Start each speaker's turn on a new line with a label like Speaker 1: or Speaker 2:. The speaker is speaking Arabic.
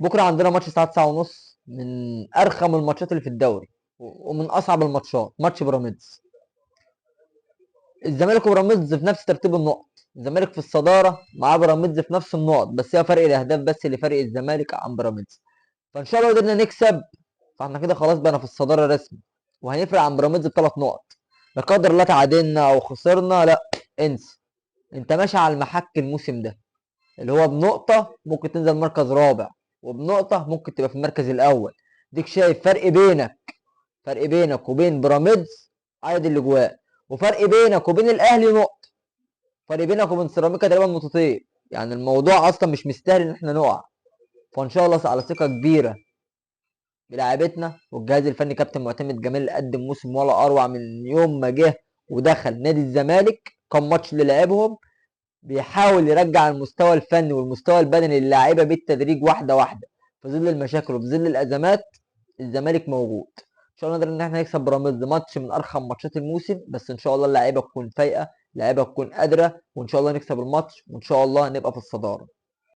Speaker 1: بكره عندنا ماتش الساعه 9:30 من ارخم الماتشات اللي في الدوري ومن اصعب الماتشات، ماتش بيراميدز. الزمالك وبيراميدز في نفس ترتيب النقط، الزمالك في الصداره مع بيراميدز في نفس النقط، بس هي فرق الاهداف بس اللي فرق الزمالك عن بيراميدز. فان شاء الله قدرنا نكسب، فاحنا كده خلاص بقى في الصداره رسمي، وهنفرق عن بيراميدز بثلاث نقط. لا قدر الله تعادلنا او خسرنا، لا انسى، انت ماشي على المحك الموسم ده، اللي هو بنقطة ممكن تنزل مركز رابع، وبنقطة ممكن تبقى في المركز الأول. ديك شايف فرق بينك وبين بيراميدز عدد الأجوال، وفرق بينك وبين الأهلي نقطة، فرق بينك وبين سيراميكا تقريبا نقطتين. يعني الموضوع أصلا مش مستاهل إن احنا نقع. فإن شاء الله على ثقة كبيرة بلاعيبتنا والجهاز الفني، كابتن معتمد جمال قدم موسم ولا أروع من يوم ما جه ودخل نادي الزمالك. كم ماتش اللي لعبهم بيحاول يرجع المستوى الفني والمستوى البدني للاعيبه بالتدريج واحده واحده، في ظل المشاكل وفي ظل الازمات. الزمالك موجود ان شاء الله، نقدر ان احنا نكسب بيراميدز، ماتش من ارخم ماتشات الموسم، بس ان شاء الله اللعيبه تكون فايقه، اللعيبه تكون قادره، وان شاء الله نكسب الماتش، وان شاء الله نبقى في الصداره.